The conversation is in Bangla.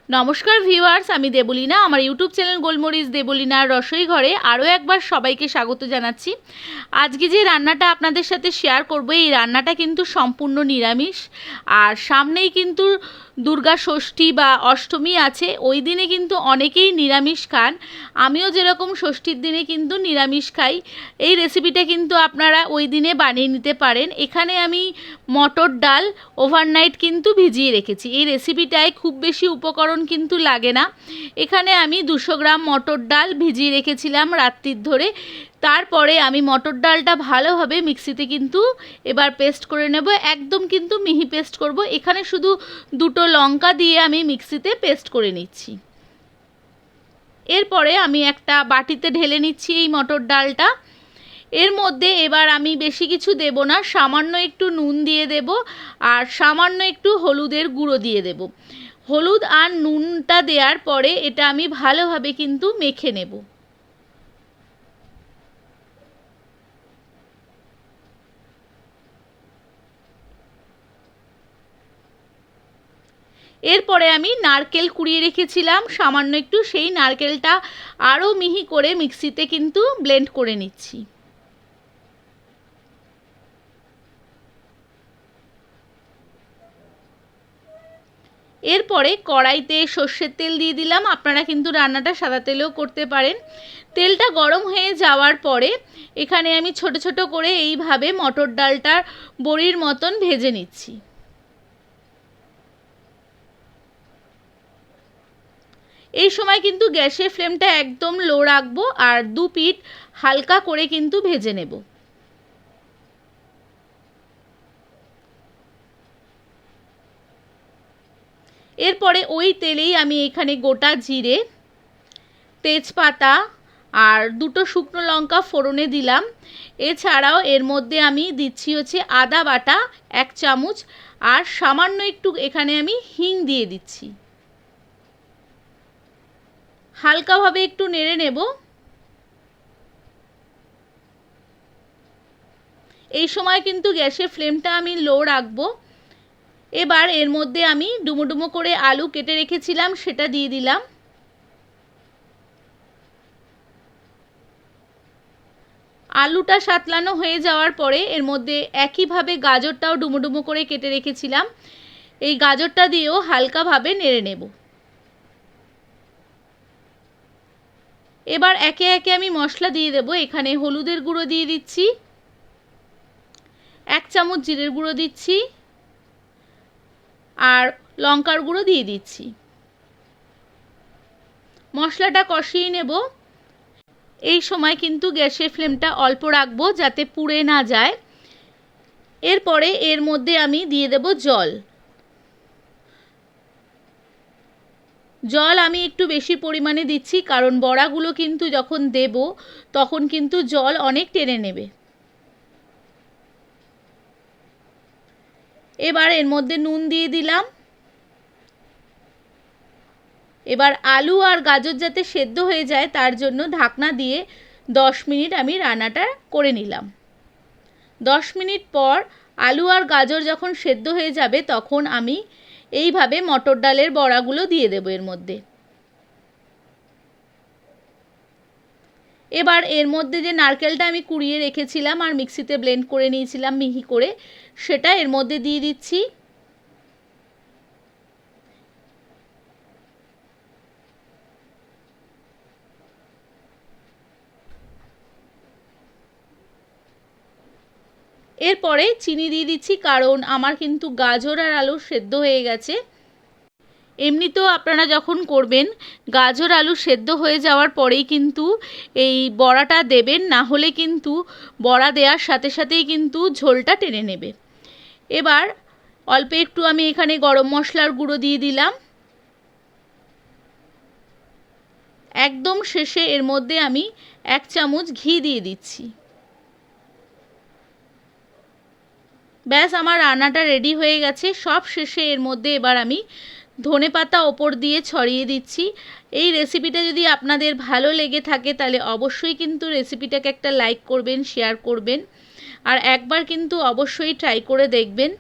নমস্কার ভিউয়ার্স, আমি দেবলিনা। আমার ইউটিউব চ্যানেল গোলমরিচ দেবলিনার রসই ঘরে আরও একবার সবাইকে স্বাগত জানাচ্ছি। আজকে যে রান্নাটা আপনাদের সাথে শেয়ার করব, এই রান্নাটা কিন্তু সম্পূর্ণ নিরামিষ। আর সামনেই কিন্তু দুর্গা ষষ্ঠী বা অষ্টমী আছে, ওই দিনে কিন্তু অনেকেই নিরামিষ খান। আমিও যেরকম ষষ্ঠীর দিনে কিন্তু নিরামিষ খাই। এই রেসিপিটা কিন্তু আপনারা ওই দিনে বানিয়ে নিতে পারেন। এখানে আমি মটর ডাল ওভারনাইট কিন্তু ভিজিয়ে রেখেছি। এই রেসিপিটায় খুব বেশি উপকরণ কিন্তু লাগে না। এখানে আমি 200 গ্রাম মটর ডাল ভিজিয়ে রেখেছিলাম রাত্রির ধরে। তারপরে আমি মটর ডালটা ভালোভাবে মিক্সিতে কিন্তু এবার পেস্ট করে নেব। একদম কিন্তু মিহি পেস্ট করব। এখানে শুধু 2টো লঙ্কা দিয়ে আমি মিক্সিতে পেস্ট করে নিচ্ছি। এরপরে আমি একটা বাটিতে ঢেলে নিচ্ছি এই মটর ডালটা। এর মধ্যে এবার আমি বেশি কিছু দেব না, সামান্য একটু নুন দিয়ে দেব আর সামান্য একটু হলুদের গুঁড়ো দিয়ে দেব। হলুদ আর নুনটা দেওয়ার পরে এটা আমি ভালোভাবে কিন্তু মেখে নেব। এরপরে আমি নারকেল কুড়িয়ে রেখেছিলাম সামান্য একটু, সেই নারকেলটা আরও মিহি করে মিক্সিতে কিন্তু ব্লেন্ড করে নিচ্ছি। এরপরে কড়াইতে সর্ষের তেল দিয়ে দিলাম। আপনারা কিন্তু রান্নাটা সাদা তেলেও করতে পারেন। তেলটা গরম হয়ে যাওয়ার পরে এখানে আমি ছোট ছোট করে এইভাবে মটর ডালটা বড়ির মতন ভেজে নিচ্ছি। এই সময় কিন্তু গ্যাসের ফ্লেমটা একদম লো রাখবো আর 2 পিঠ হালকা করে কিন্তু ভেজে নেব। এরপরে ওই তেলেই আমি এখানে গোটা জিরে, তেজপাতা আর 2টো শুকনো লঙ্কা ফোড়নে দিলাম। এছাড়াও এর মধ্যে আমি দিচ্ছি হচ্ছে আদা বাটা 1 চামচ আর সামান্য একটু এখানে আমি হিং দিয়ে দিচ্ছি। হালকাভাবে একটু নেড়ে নেব। এই সময় কিন্তু গ্যাসের ফ্লেমটা আমি লো রাখবো। এবার এর মধ্যে আমি ডুমো ডুমো করে আলু কেটে রেখেছিলাম, সেটা দিয়ে দিলাম। আলুটা সাতলানো হয়ে যাওয়ার পরে এর মধ্যে একইভাবে গাজরটাও ডুমো ডুমো করে কেটে রেখেছিলাম, এই গাজরটা দিয়েও হালকাভাবে নেড়ে নেব। এবার একে একে আমি মশলা দিয়ে দেব। এখানে হলুদের গুঁড়ো দিয়ে দিচ্ছি, 1 চামচ জিরের গুঁড়ো দিচ্ছি আর লঙ্কার গুঁড়ো দিয়ে দিচ্ছি। মশলাটা কষিয়ে নেব। এই সময় কিন্তু গ্যাসের ফ্লেমটা অল্প রাখবো যাতে পুড়ে না যায়। এরপরে এর মধ্যে আমি দিয়ে দেব জল। জল আমি একটু বেশি পরিমাণে দিচ্ছি, কারণ বড়াগুলো কিন্তু যখন দেব তখন কিন্তু জল অনেক টেনে নেবে। এবার এর মধ্যে নুন দিয়ে দিলাম। এবার আলু আর গাজর যাতে সেদ্ধ হয়ে যায় তার জন্য ঢাকনা দিয়ে 10 মিনিট আমি রান্নাটা করে নিলাম। 10 মিনিট পর আলু আর গাজর যখন সেদ্ধ হয়ে যাবে তখন আমি এইভাবে মটর ডালের বড়াগুলো দিয়ে দেব এর মধ্যে। এবার এর মধ্যে যে নারকেলটা আমি কুড়িয়ে রেখেছিলাম আর মিক্সিতে ব্লেন্ড করে নিয়েছিলাম মিহি করে, সেটা এর মধ্যে দিয়ে দিচ্ছি। এরপরে চিনি দিয়ে দিচ্ছি, কারণ আমার কিন্তু গাজর আর আলু সেদ্ধ হয়ে গেছে। এমনিতেও আপনারা যখন করবেন গাজর আলু সেদ্ধ হয়ে যাওয়ার পরেই কিন্তু এই বড়াটা দেবেন, না হলে কিন্তু বড়া দেওয়ার সাথে সাথেই কিন্তু ঝোলটা টেনে নেবে। এবার অল্প একটু আমি এখানে গরম মশলার গুঁড়ো দিয়ে দিলাম। একদম শেষে এর মধ্যে আমি 1 চামচ ঘি দিয়ে দিচ্ছি। ব্যাস, আমার রান্নাটা রেডি হয়ে গেছে। সব শেষে এর মধ্যে এবার আমি ধনেপাতা ওপর দিয়ে ছড়িয়ে দিচ্ছি। এই রেসিপিটা যদি আপনাদের ভালো লেগে থাকে তাহলে অবশ্যই কিন্তু রেসিপিটাকে একটা লাইক করবেন, শেয়ার করবেন আর একবার কিন্তু অবশ্যই ট্রাই করে দেখবেন।